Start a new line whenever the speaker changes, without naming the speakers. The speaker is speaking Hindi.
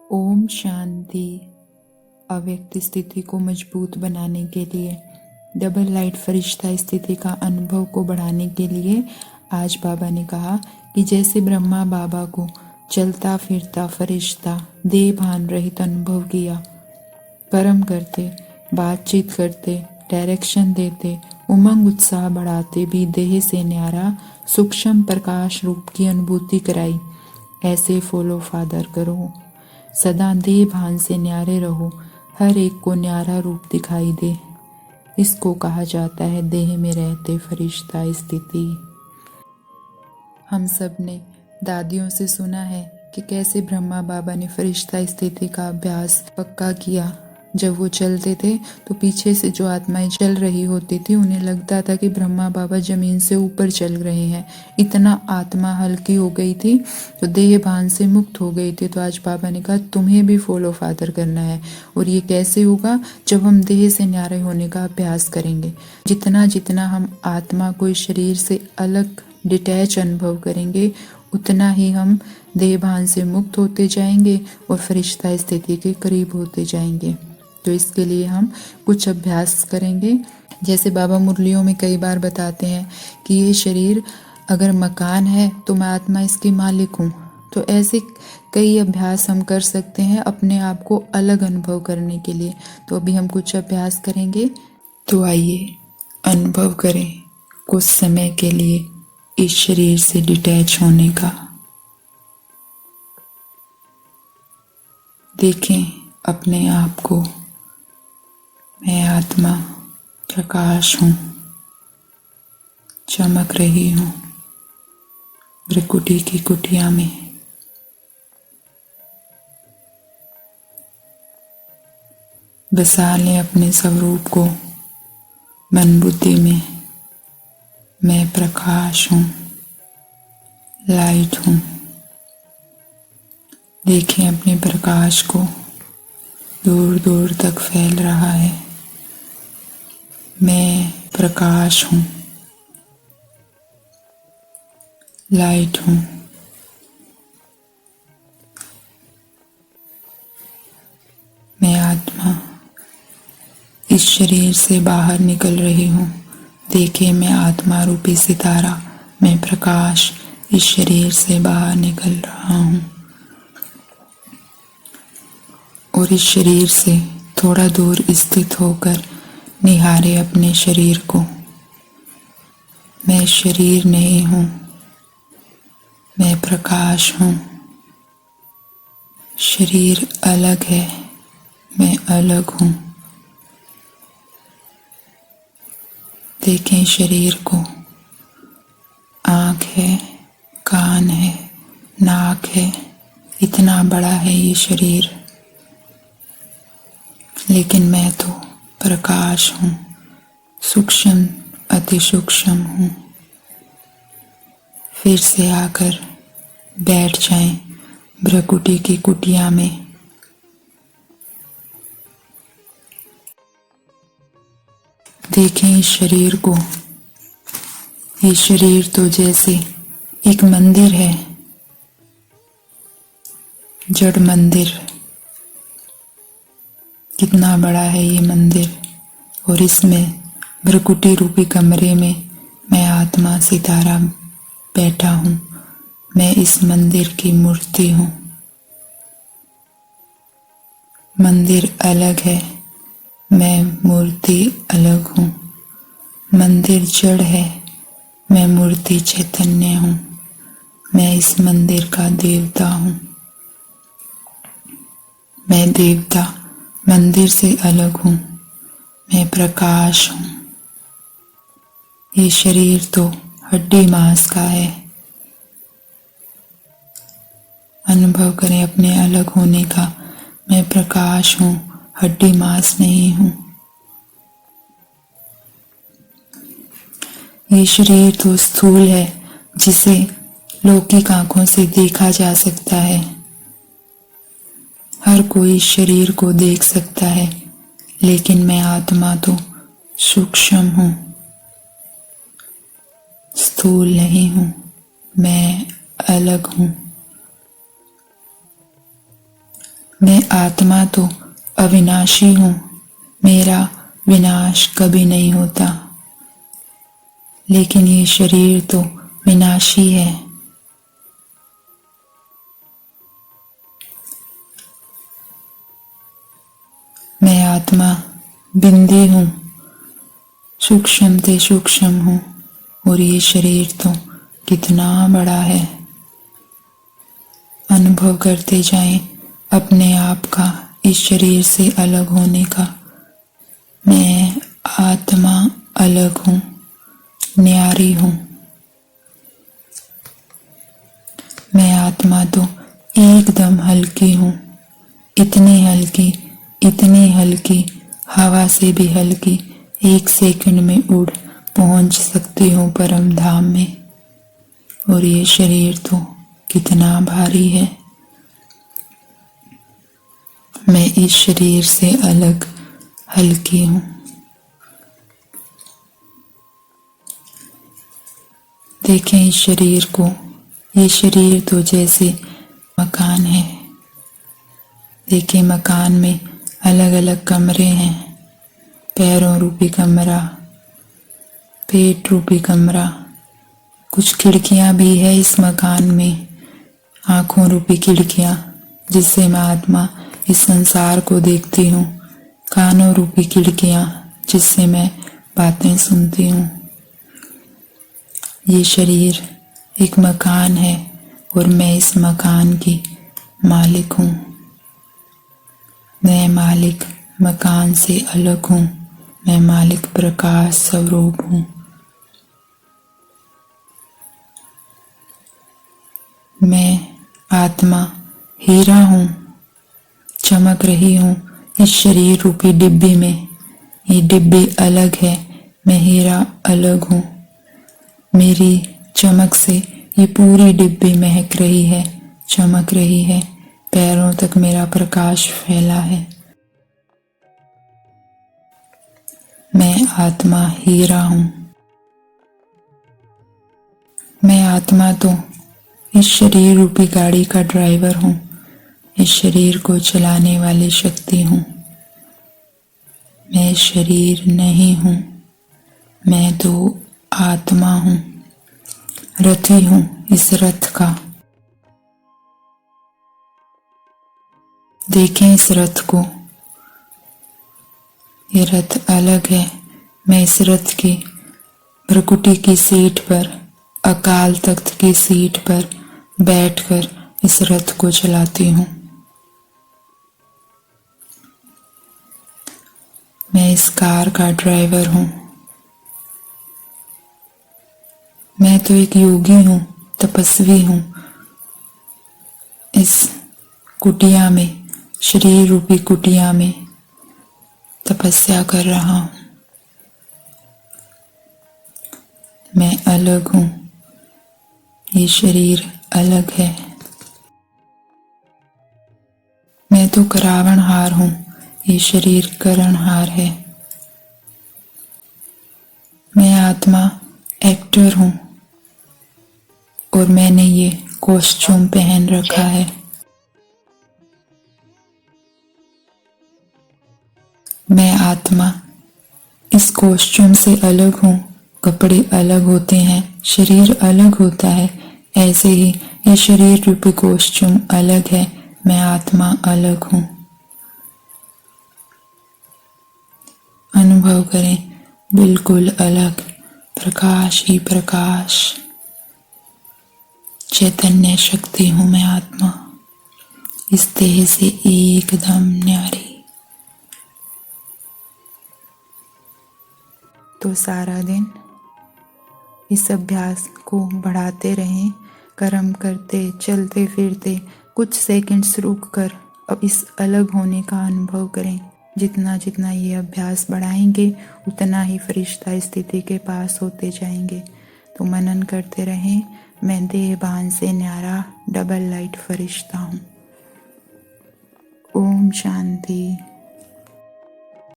ओम शांति। अव्यक्त स्थिति को मजबूत बनाने के लिए, डबल लाइट फरिश्ता स्थिति का अनुभव को बढ़ाने के लिए आज बाबा ने कहा कि जैसे ब्रह्मा बाबा को चलता फिरता फरिश्ता देह भान रहित अनुभव किया, कर्म करते, बातचीत करते, डायरेक्शन देते, उमंग उत्साह बढ़ाते भी देह से न्यारा सूक्ष्म प्रकाश रूप की अनुभूति कराई, ऐसे फॉलो फादर करो। सदा देह भान से न्यारे रहो, हर एक को न्यारा रूप दिखाई दे। इसको कहा जाता है देह में रहते फरिश्ता स्थिति। हम सब ने दादियों से सुना है कि कैसे ब्रह्मा बाबा ने फरिश्ता स्थिति का अभ्यास पक्का किया। जब वो चलते थे तो पीछे से जो आत्माएं चल रही होती थी उन्हें लगता था कि ब्रह्मा बाबा जमीन से ऊपर चल रहे हैं। इतना आत्मा हल्की हो गई थी तो देह भान से मुक्त हो गई थी। तो आज बाबा ने कहा तुम्हें भी फॉलो फादर करना है। और ये कैसे होगा? जब हम देह से न्यारे होने का अभ्यास करेंगे। जितना जितना हम आत्मा को इस शरीर से अलग डिटैच अनुभव करेंगे, उतना ही हम देह भान से मुक्त होते जाएंगे और फरिश्ता स्थिति के करीब होते जाएंगे। तो इसके लिए हम कुछ अभ्यास करेंगे। जैसे बाबा मुरलियों में कई बार बताते हैं कि ये शरीर अगर मकान है तो मैं आत्मा इसकी मालिक हूँ। तो ऐसे कई अभ्यास हम कर सकते हैं अपने आप को अलग अनुभव करने के लिए। तो अभी हम कुछ अभ्यास करेंगे। तो आइए अनुभव करें कुछ समय के लिए इस शरीर से डिटैच होने का। देखें अपने आप को, मैं आत्मा प्रकाश हूँ, चमक रही हूँ भ्रिकुटी की कुटिया में। बसा लें अपने स्वरूप को मन बुद्धि में। मैं प्रकाश हूँ, लाइट हूँ। देखें अपने प्रकाश को दूर दूर तक फैल रहा है। मैं प्रकाश हूँ, लाइट हूँ। मैं आत्मा इस शरीर से बाहर निकल रही हूँ। देखिए मैं आत्मा रूपी सितारा, मैं प्रकाश इस शरीर से बाहर निकल रहा हूँ और इस शरीर से थोड़ा दूर स्थित होकर निहारे अपने शरीर को। मैं शरीर नहीं हूँ, मैं प्रकाश हूँ। शरीर अलग है, मैं अलग हूँ। देखें शरीर को, आँख है, कान है, नाक है, इतना बड़ा है ये शरीर, लेकिन मैं तो प्रकाश हूँ, सूक्ष्म अति सूक्ष्म हूँ। फिर से आकर बैठ जाएं भ्रिकुटी की कुटिया में। देखें इस शरीर को। ये शरीर तो जैसे एक मंदिर है, जड़ मंदिर। कितना बड़ा है ये मंदिर और इसमें भ्रिकुटी रूपी कमरे में मैं आत्मा सितारा बैठा हूँ। मैं इस मंदिर की मूर्ति हूँ। मंदिर अलग है, मैं मूर्ति अलग हूँ। मंदिर जड़ है, मैं मूर्ति चैतन्य हूँ। मैं इस मंदिर का देवता हूँ। मैं देवता मंदिर से अलग हूँ। मैं प्रकाश हूँ। ये शरीर तो हड्डी मांस का है। अनुभव करें अपने अलग होने का। मैं प्रकाश हूँ, हड्डी मांस नहीं हूँ। ये शरीर तो स्थूल है, जिसे लौकिक आंखों से देखा जा सकता है। हर कोई शरीर को देख सकता है, लेकिन मैं आत्मा तो सूक्ष्म हूँ, स्थूल नहीं हूँ। मैं अलग हूँ। मैं आत्मा तो अविनाशी हूँ, मेरा विनाश कभी नहीं होता, लेकिन ये शरीर तो विनाशी है। मैं आत्मा बिंदी हूँ, सूक्ष्म से सूक्ष्म हूँ, और ये शरीर तो कितना बड़ा है। अनुभव करते जाएं अपने आप का इस शरीर से अलग होने का। मैं आत्मा अलग हूँ, न्यारी हूँ। मैं आत्मा तो एकदम हल्की हूँ, इतनी हल्की, हवा से भी हल्की। 1 सेकंड में उड़ पहुंच सकती हूँ परम धाम में। और ये शरीर तो कितना भारी है। मैं इस शरीर से अलग हल्की हूँ। देखें इस शरीर को, ये शरीर तो जैसे मकान है। देखें मकान में अलग अलग कमरे हैं। पैरों रूपी कमरा, पेट रूपी कमरा, कुछ खिड़कियां भी है इस मकान में, आंखों रूपी खिड़कियां, जिससे मैं आत्मा इस संसार को देखती हूँ। कानों रूपी खिड़कियां, जिससे मैं बातें सुनती हूँ। ये शरीर एक मकान है और मैं इस मकान की मालिक हूँ। मैं मालिक मकान से अलग हूँ। मैं मालिक प्रकाश स्वरूप हूँ। मैं आत्मा हीरा हूँ, चमक रही हूँ इस शरीर रूपी डिब्बी में। ये डिब्बी अलग है, मैं हीरा अलग हूँ। मेरी चमक से ये पूरी डिब्बी महक रही है, चमक रही है। पैरों तक मेरा प्रकाश फैला है। मैं आत्मा हीरा हूँ। मैं आत्मा तो इस शरीर रूपी गाड़ी का ड्राइवर हूँ, इस शरीर को चलाने वाली शक्ति हूँ। मैं शरीर नहीं हूँ, मैं तो आत्मा हूँ, रथी हूँ इस रथ का। देखें इस रथ को, ये रथ अलग है। मैं इस रथ की भ्रकुटी की सीट पर, अकाल तख्त की सीट पर बैठकर इस रथ को चलाती हूँ। मैं इस कार का ड्राइवर हूँ। मैं तो एक योगी हूँ, तपस्वी हूँ। इस कुटिया में, शरीर रूपी कुटिया में तपस्या कर रहा हूँ। मैं अलग हूँ, ये शरीर अलग है। मैं तो करावणहार हूँ, ये शरीर करणहार है। मैं आत्मा एक्टर हूँ और मैंने ये कॉस्ट्यूम पहन रखा है। मैं आत्मा इस कॉस्ट्यूम से अलग हूँ। कपड़े अलग होते हैं, शरीर अलग होता है, ऐसे ही ये शरीर रूपी कॉस्ट्यूम अलग है। मैं आत्मा अलग हूँ। अनुभव करें, बिल्कुल अलग, प्रकाश ही प्रकाश, चैतन्य शक्ति हूँ मैं आत्मा, इस देह से एकदम न्यारी। तो सारा दिन इस अभ्यास को बढ़ाते रहें, कर्म करते, चलते फिरते, कुछ सेकंड्स रुक कर अब इस अलग होने का अनुभव करें। जितना जितना ये अभ्यास बढ़ाएंगे उतना ही फरिश्ता स्थिति के पास होते जाएंगे। तो मनन करते रहें, मैं देहभान से न्यारा डबल लाइट फरिश्ता हूँ। ओम शांति।